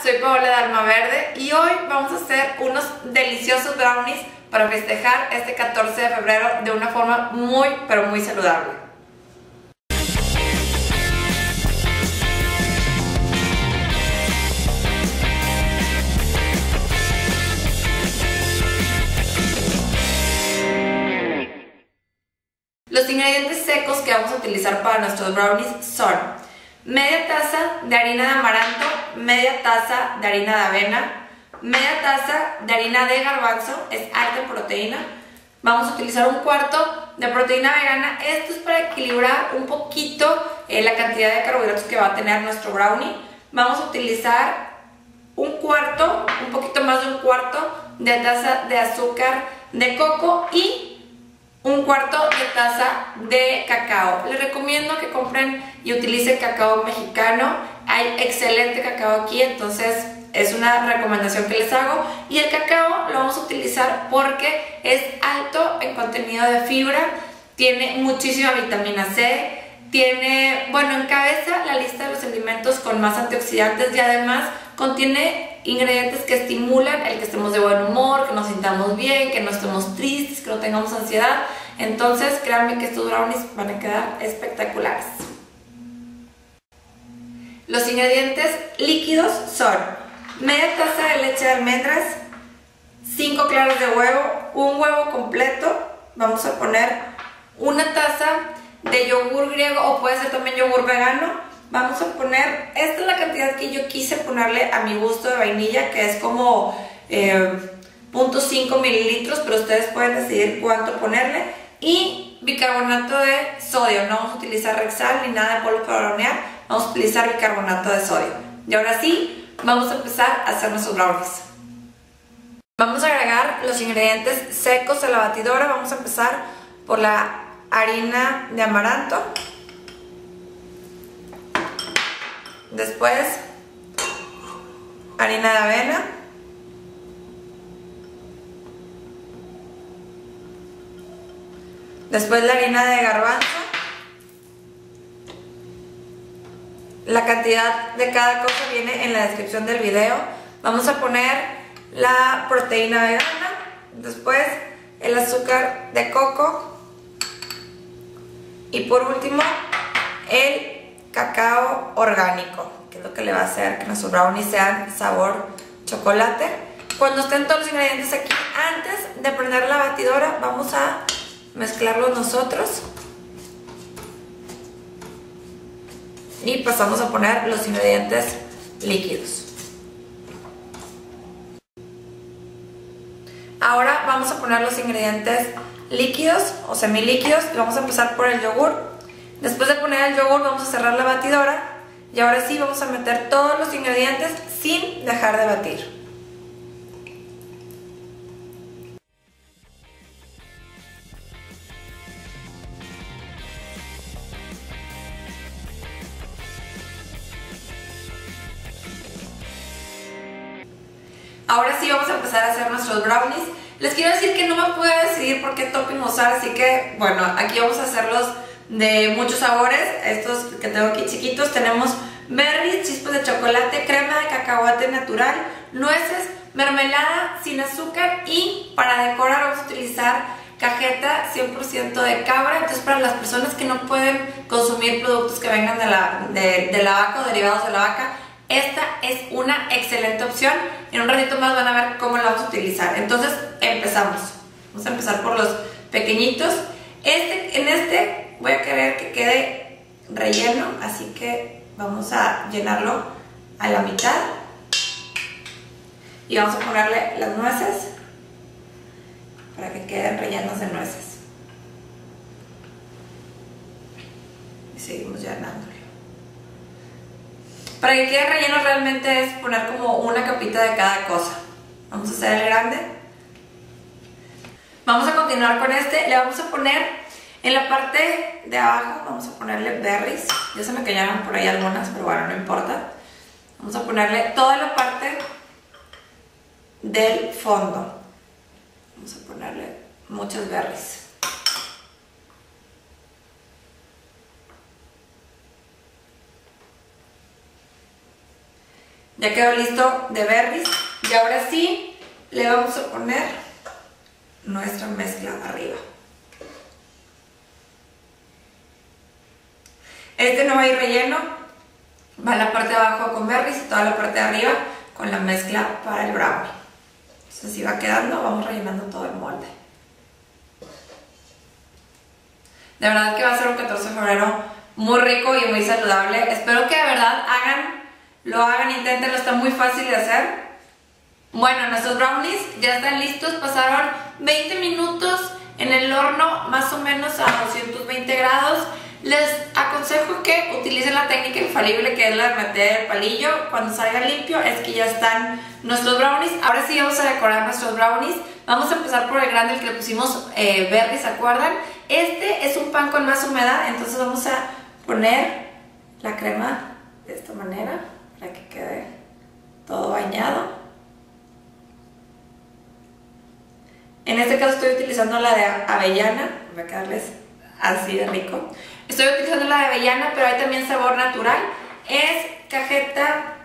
soy Paola de Alma Verde y hoy vamos a hacer unos deliciosos brownies para festejar este 14 de febrero de una forma muy, pero muy saludable. Los ingredientes secos que vamos a utilizar para nuestros brownies son media taza de harina de amaranto, media taza de harina de avena, media taza de harina de garbanzo, es alta en proteína. Vamos a utilizar un cuarto de proteína vegana. Esto es para equilibrar un poquito la cantidad de carbohidratos que va a tener nuestro brownie. Vamos a utilizar un cuarto, un poquito más de un cuarto de taza de azúcar de coco y un cuarto de taza de cacao. Les recomiendo que compren y utilicen cacao mexicano. Hay excelente cacao aquí, entonces es una recomendación que les hago. Y el cacao lo vamos a utilizar porque es alto en contenido de fibra, tiene muchísima vitamina C, tiene, bueno, encabeza la lista de los alimentos con más antioxidantes y además contiene ingredientes que estimulan el que estemos de buen humor, que nos sintamos bien, que no estemos tristes, que no tengamos ansiedad. Entonces, créanme que estos brownies van a quedar espectaculares. Los ingredientes líquidos son media taza de leche de almendras, 5 claras de huevo, un huevo completo, vamos a poner una taza de yogur griego o puede ser también yogur vegano. Vamos a poner, esta es la cantidad que yo quise ponerle a mi gusto de vainilla, que es como 0.5 mililitros, pero ustedes pueden decidir cuánto ponerle. Y bicarbonato de sodio, no vamos a utilizar Rexal ni nada de polvo para hornear, vamos a utilizar bicarbonato de sodio. Y ahora sí, vamos a empezar a hacer nuestros brownies. Vamos a agregar los ingredientes secos a la batidora. Vamos a empezar por la harina de amaranto. Después, harina de avena. Después la harina de garbanzo. La cantidad de cada cosa viene en la descripción del video. Vamos a poner la proteína vegana. Después el azúcar de coco. Y por último el cacao orgánico, que es lo que le va a hacer que nuestros brownies sean sabor chocolate. Cuando estén todos los ingredientes aquí, antes de prender la batidora, vamos a mezclarlos nosotros y pasamos a poner los ingredientes líquidos. Ahora vamos a poner los ingredientes líquidos o semilíquidos y vamos a empezar por el yogur. Después de poner el yogur vamos a cerrar la batidora y ahora sí vamos a meter todos los ingredientes sin dejar de batir. Ahora sí vamos a empezar a hacer nuestros brownies. Les quiero decir que no me pude decidir por qué topping usar, así que bueno, aquí vamos a hacerlos de muchos sabores. Estos que tengo aquí chiquitos, tenemos berries, chispas de chocolate, crema de cacahuate natural, nueces, mermelada sin azúcar y para decorar vamos a utilizar cajeta 100% de cabra. Entonces para las personas que no pueden consumir productos que vengan de la vaca o derivados de la vaca, esta es una excelente opción. En un ratito más van a ver cómo la vamos a utilizar. Entonces empezamos. Vamos a empezar por los pequeñitos. En este voy a querer que quede relleno, así que vamos a llenarlo a la mitad y vamos a ponerle las nueces para que queden rellenos de nueces y seguimos llenándolo. Para que quede relleno realmente es poner como una capita de cada cosa. Vamos a hacer el grande. Vamos a continuar con este. Le vamos a poner en la parte de abajo, vamos a ponerle berries. Ya se me cayeron por ahí algunas, pero bueno, no importa. Vamos a ponerle toda la parte del fondo. Vamos a ponerle muchos berries. Ya quedó listo de berries. Y ahora sí, le vamos a poner nuestra mezcla arriba. Este no va a ir relleno, va la parte de abajo con berries y toda la parte de arriba con la mezcla para el brownie. Entonces así va quedando, vamos rellenando todo el molde. De verdad que va a ser un 14 de febrero muy rico y muy saludable. Espero que de verdad lo hagan, inténtenlo, está muy fácil de hacer. Bueno, nuestros brownies ya están listos, pasaron 20 minutos en el horno, más o menos a 220 grados. Les aconsejo que utilicen la técnica infalible, que es la de meter el palillo. Cuando salga limpio es que ya están nuestros brownies. Ahora sí vamos a decorar nuestros brownies. Vamos a empezar por el grande, el que le pusimos verde, ¿se acuerdan? Este es un pan con más humedad, entonces vamos a poner la crema de esta manera para que quede todo bañado. En este caso estoy utilizando la de avellana, va a quedarles así de rico. Estoy utilizando la de avellana, pero hay también sabor natural. Es cajeta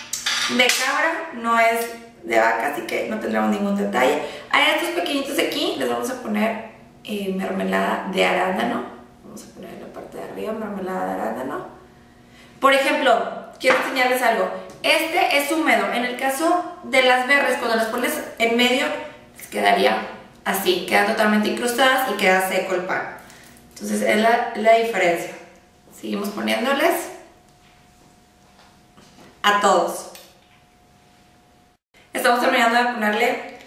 de cabra, no es de vaca, así que no tendremos ningún detalle. A estos pequeñitos de aquí les vamos a poner mermelada de arándano. Vamos a poner en la parte de arriba mermelada de arándano. Por ejemplo, quiero enseñarles algo. Este es húmedo. En el caso de las berries, cuando las pones en medio, les quedaría así, quedan totalmente incrustadas y queda seco el pan. Entonces es la diferencia. Seguimos poniéndoles a todos. Estamos terminando de ponerle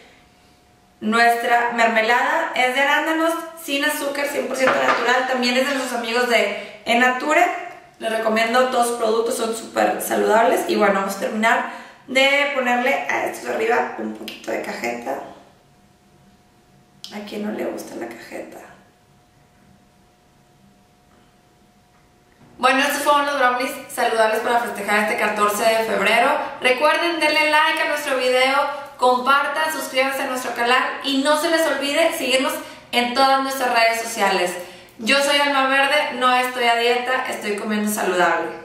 nuestra mermelada. Es de arándanos, sin azúcar, 100% natural. También es de nuestros amigos de Enature. Les recomiendo todos sus productos, son súper saludables. Y bueno, vamos a terminar de ponerle a estos arriba un poquito de cajeta. ¿A quién no le gusta la cajeta? Bueno, estos fueron los brownies saludables para festejar este 14 de febrero. Recuerden, denle like a nuestro video, compartan, suscríbanse a nuestro canal y no se les olvide seguirnos en todas nuestras redes sociales. Yo soy Alma Verde, no estoy a dieta, estoy comiendo saludable.